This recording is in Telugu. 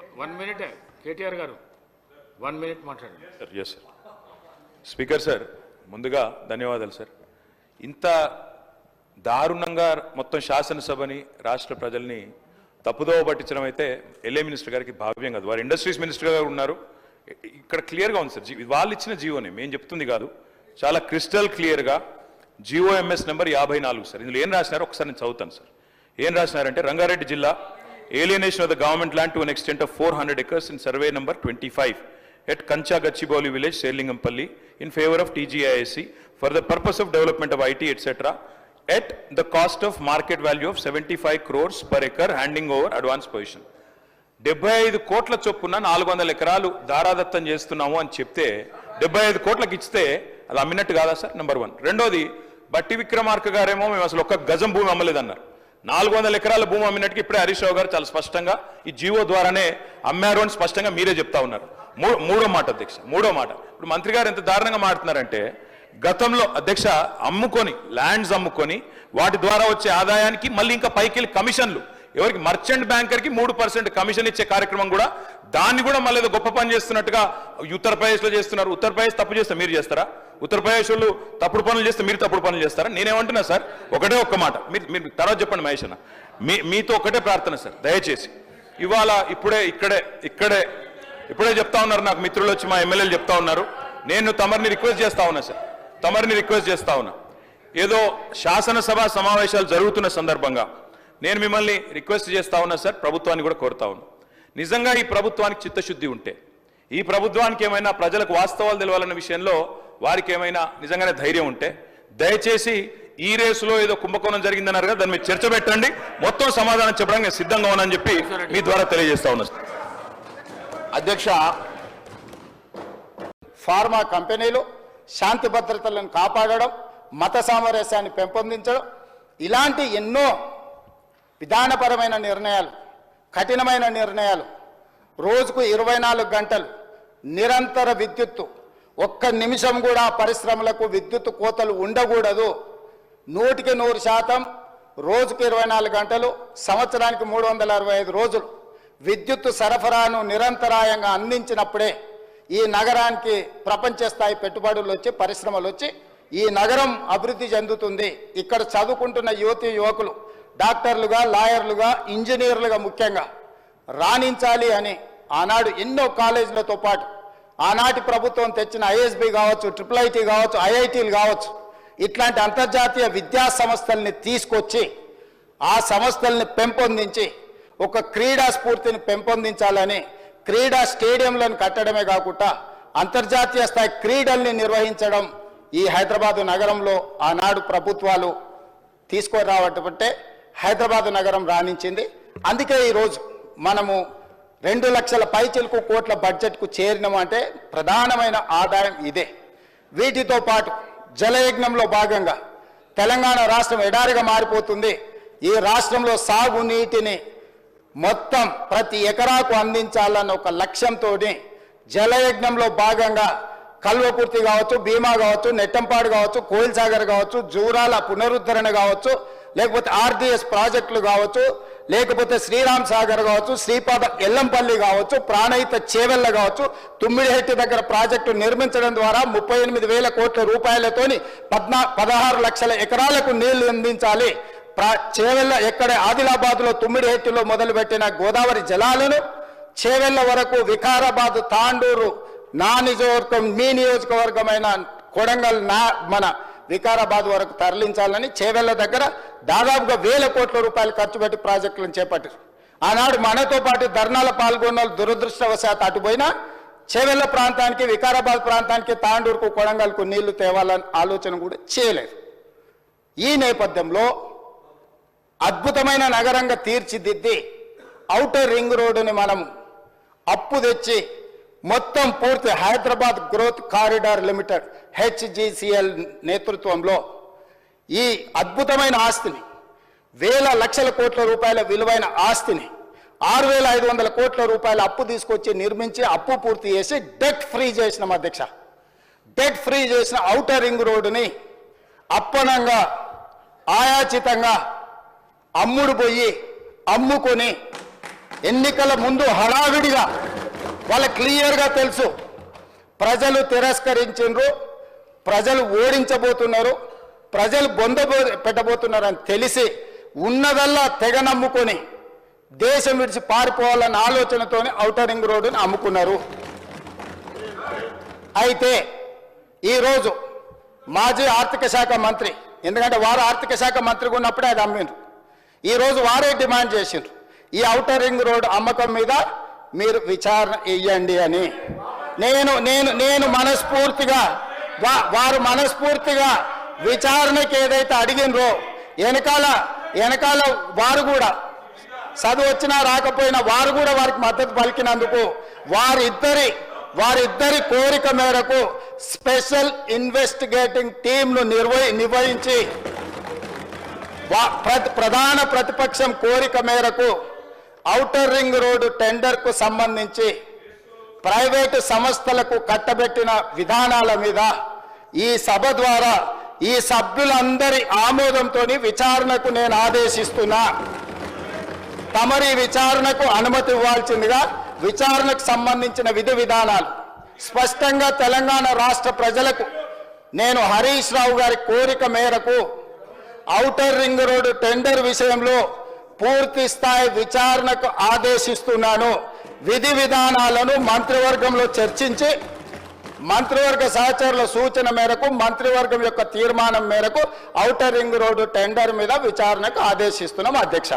1 minute కేటీఆర్ గారు 1 minute మాట్లాడండి sir. Yes sir. Speaker sir, ముందుగా ధన్యవాదాలు సార్. ఇంత దారుణంగా మొత్తం శాసనసభని రాష్ట్ర ప్రజల్ని తప్పుదోవ పట్టించడం అయితే ఎల్ఏ మినిస్టర్ గారికి భావ్యం కాదు. వారు ఇండస్ట్రీస్ మినిస్టర్ గారు ఉన్నారు. ఇక్కడ క్లియర్గా ఉంది సార్, వాళ్ళు ఇచ్చిన జీవోనే మేము చెప్తుంది కాదు, చాలా క్రిస్టల్ క్లియర్గా GOMS నెంబర్ 54 సార్. ఇందులో ఏం రాసినారో ఒకసారి నేను చదువుతాను సార్. ఏం రాసినారంటే, రంగారెడ్డి జిల్లా alienation of the government land to an extent of 400 acres in survey number 25 at Kancha Gachibowli village, Serlingampalli, in favor of TGISC for the purpose of development of IT etc. at the cost of market value of 75 crores per acre, handing over advance position. 75 కోట్ల చొప్పున 400 ఎకరాలు దారాదత్తం చేస్తున్నాము అని చెప్తే 75 కోట్లకు ఇస్తే అది అమ్మినట్టు కాదా సార్? నెంబర్ 1. రెండోది, బట్టి విక్రమార్క గారేమో మేము అసలు ఒక్క గజం భూమి అమ్మలేదన్నారు. 400 ఎకరాల భూమి అమ్మినట్టుగా ఇప్పుడే హరీష్ రావు గారు చాలా స్పష్టంగా ఈ జీవో ద్వారానే అమ్మారు అని స్పష్టంగా మీరే చెప్తా ఉన్నారు. మూడో మాట అధ్యక్ష, మూడో మాట, ఇప్పుడు మంత్రి గారు ఎంత దారుణంగా మాట్లాడుతున్నారంటే, గతంలో అధ్యక్ష అమ్ముకొని ల్యాండ్స్ అమ్ముకొని వాటి ద్వారా వచ్చే ఆదాయానికి మళ్ళీ ఇంకా పైకి కమిషన్లు, ఎవరికి మర్చెంట్ బ్యాంకర్కి 3% కమిషన్ ఇచ్చే కార్యక్రమం కూడా, దాన్ని కూడా మళ్ళీ ఏదో గొప్ప పని చేస్తున్నట్టుగా ఉత్తరప్రదేశ్లో చేస్తున్నారు. ఉత్తరప్రదేశ్ తప్పు చేస్తే మీరు చేస్తారా? ఉత్తరప్రదేశ్ వాళ్ళు తప్పుడు పనులు చేస్తే మీరు తప్పుడు పనులు చేస్తారా? నేనేమంటున్నా సార్, ఒకటే ఒక్క మాట, మీరు తర్వాత చెప్పండి మహేష్ అన్న, మీతో ఒకటే ప్రార్థన సార్, దయచేసి ఇవాళ ఇప్పుడే చెప్తా ఉన్నారు నాకు మిత్రులు వచ్చి, మా ఎమ్మెల్యేలు చెప్తా ఉన్నారు, నేను తమరిని రిక్వెస్ట్ చేస్తా ఉన్నా సార్, తమరిని రిక్వెస్ట్ చేస్తా ఉన్నా, ఏదో శాసనసభ సమావేశాలు జరుగుతున్న సందర్భంగా నేను మిమ్మల్ని రిక్వెస్ట్ చేస్తా ఉన్నా సార్, ప్రభుత్వాన్ని కూడా కోరుతా ఉన్నా, నిజంగా ఈ ప్రభుత్వానికి చిత్తశుద్ధి ఉంటే, ఈ ప్రభుత్వానికి ఏమైనా ప్రజలకు వాస్తవాలు తెలవాలన్న విషయంలో వారికి ఏమైనా నిజంగానే ధైర్యం ఉంటే, దయచేసి ఈ రేసులో ఏదో కుంభకోణం జరిగిందన్నారు కదా, దాని మీద చర్చ పెట్టండి, మొత్తం సమాధానం చెప్పడానికి నేను సిద్ధంగా ఉన్నానని చెప్పి మీ ద్వారా తెలియజేస్తా ఉన్నా. అధ్యక్ష, ఫార్మా కంపెనీలు శాంతి భద్రతలను కాపాడడం, మత సామరస్యాన్ని పెంపొందించడం, ఇలాంటి ఎన్నో విధానపరమైన నిర్ణయాలు, కఠినమైన నిర్ణయాలు, రోజుకు 24 గంటలు నిరంతర విద్యుత్తు, ఒక్క నిమిషం కూడా పరిశ్రమలకు విద్యుత్ కోతలు ఉండకూడదు, 100% రోజుకు 24 గంటలు, సంవత్సరానికి 365 రోజులు విద్యుత్తు సరఫరాను నిరంతరాయంగా అందించినప్పుడే ఈ నగరానికి ప్రపంచ స్థాయి పెట్టుబడులు వచ్చి, పరిశ్రమలు వచ్చి ఈ నగరం అభివృద్ధి చెందుతుంది. ఇక్కడ చదువుకుంటున్న యువతీ యువకులు డాక్టర్లుగా, లాయర్లుగా, ఇంజనీర్లుగా ముఖ్యంగా రాణించాలి అని ఆనాడు ఎన్నో కాలేజీలతో పాటు ఆనాటి ప్రభుత్వం తెచ్చిన ISB కావచ్చు, IIIT కావచ్చు, IITలు కావచ్చు, ఇట్లాంటి అంతర్జాతీయ విద్యా సంస్థల్ని తీసుకొచ్చి ఆ సంస్థల్ని పెంపొందించి ఒక క్రీడా స్ఫూర్తిని పెంపొందించాలని క్రీడా స్టేడియంలను కట్టడమే కాకుండా అంతర్జాతీయ స్థాయి క్రీడల్ని నిర్వహించడం ఈ హైదరాబాదు నగరంలో ఆనాడు ప్రభుత్వాలు తీసుకొని రావటంటే హైదరాబాదు నగరం రాణించింది. అందుకే ఈరోజు మనము 2 లక్షల పైచిలకు కోట్ల బడ్జెట్కు చేరినామంటే ప్రధానమైన ఆదాయం ఇదే. వీటితో పాటు జలయజ్ఞంలో భాగంగా తెలంగాణ రాష్ట్రం ఎడారిగా మారిపోతుంది. ఈ రాష్ట్రంలో సాగునీటిని మొత్తం ప్రతి ఎకరాకు అందించాలన్న ఒక లక్ష్యంతో జలయజ్ఞంలో భాగంగా కల్వకుర్తి కావచ్చు, భీమా కావచ్చు, నెట్టంపాడు కావచ్చు, కోయిల్ సాగర్ కావచ్చు, జూరాల పునరుద్ధరణ కావచ్చు, లేకపోతే RDS ప్రాజెక్టులు కావచ్చు, లేకపోతే శ్రీరామ్ సాగర్ కావచ్చు, శ్రీపాద ఎల్లంపల్లి కావచ్చు, ప్రాణహిత చేవెళ్ళ కావచ్చు, తుమ్మిడిహెట్టి దగ్గర ప్రాజెక్టు నిర్మించడం ద్వారా 38,000 కోట్ల రూపాయలతోని 16 లక్షల ఎకరాలకు నీళ్లు అందించాలి. చేవెళ్ళ ఎక్కడే ఆదిలాబాద్లో తుమ్మిడిహెట్టిలో మొదలుపెట్టిన గోదావరి జలాలను చేవెళ్ళ వరకు వికారాబాద్, తాండూరు మీ నియోజకవర్గమైన కొడంగల్ మన వికారాబాద్ వరకు తరలించాలని చేవెళ్ళ దగ్గర దాదాపుగా 1,000 కోట్ల రూపాయలు ఖర్చు పెట్టి ప్రాజెక్టులను చేపట్టారు. ఆనాడు మనతో పాటు ధర్నాల పాల్గొన్న దురదృష్టవశాత్తు అటుపోయినా చేవెళ్ళ ప్రాంతానికి, వికారాబాద్ ప్రాంతానికి, తాండూరుకు, కొడంగల్కు నీళ్లు తేవాలని ఆలోచన కూడా చేయలేదు. ఈ నేపథ్యంలో అద్భుతమైన నగరంగా తీర్చిదిద్ది ఔటర్ రింగ్ రోడ్డుని మనం అప్పు తెచ్చి మొత్తం పూర్తి Hyderabad growth corridor limited HGCL నేతృత్వంలో ఈ అద్భుతమైన ఆస్తిని, 1,000 లక్షల కోట్ల రూపాయల విలువైన ఆస్తిని 6,500 కోట్ల రూపాయల అప్పు తీసుకొచ్చి నిర్మించి అప్పు పూర్తి చేసి డెట్ ఫ్రీ చేసినాం అధ్యక్ష. డెట్ ఫ్రీ చేసిన ఔటర్ రింగ్ రోడ్డుని అప్పనంగా ఆయాచితంగా అమ్ముడు పోయి అమ్ముకొని ఎన్నికల ముందు హడావిడిగా వాళ్ళ క్లియర్గా తెలుసు ప్రజలు తిరస్కరించిండ్రు, ప్రజలు ఓడించబోతున్నారు, ప్రజలు పెట్టబోతున్నారని తెలిసి ఉన్నదల్లా తెగ నమ్ముకొని దేశం విడిచి పారిపోవాలన్న ఆలోచనతోనే ఔటర్ రింగ్ రోడ్డుని అమ్ముకున్నారు. అయితే ఈరోజు మాజీ ఆర్థిక శాఖ మంత్రి, ఎందుకంటే వారు ఆర్థిక శాఖ మంత్రిగా ఉన్నప్పుడే అది అమ్మిండ్రు, ఈరోజు వారే డిమాండ్ చేసిండ్రు ఈ ఔటర్ రింగ్ రోడ్ అమ్మకం మీద మీరు విచారణ ఇయ్యండి అని. నేను మనస్ఫూర్తిగా వారు మనస్ఫూర్తిగా విచారణకి ఏదైతే అడిగినరో వెనకాల వారు కూడా చదువు వచ్చినా రాకపోయినా వారు కూడా వారికి మద్దతు పలికినందుకు వారిద్దరి కోరిక మేరకు స్పెషల్ ఇన్వెస్టిగేటింగ్ టీంను నిర్వహించి ప్రధాన ప్రతిపక్షం కోరిక మేరకు ఔటర్ రింగ్ రోడ్డు టెండర్కు సంబంధించి ప్రైవేటు సంస్థలకు కట్టబెట్టిన విధానాల మీద ఈ సభ ద్వారా ఈ సభ్యులందరి ఆమోదంతో విచారణకు నేను ఆదేశిస్తున్నా. తమరి విచారణకు అనుమతి ఇవ్వాల్సిందిగా విచారణకు సంబంధించిన విధి విధానాలు స్పష్టంగా తెలంగాణ రాష్ట్ర ప్రజలకు నేను హరీష్ రావు గారి కోరిక మేరకు ఔటర్ రింగ్ రోడ్డు టెండర్ విషయంలో పూర్తి స్థాయి విచారణకు ఆదేశిస్తున్నాను. విధి విధానాలను మంత్రివర్గంలో చర్చించి మంత్రివర్గ సహచరుల సూచన మేరకు మంత్రివర్గం యొక్క తీర్మానం మేరకు ఔటర్ రింగ్ రోడ్డు టెండర్ మీద విచారణకు ఆదేశిస్తున్నాం అధ్యక్ష.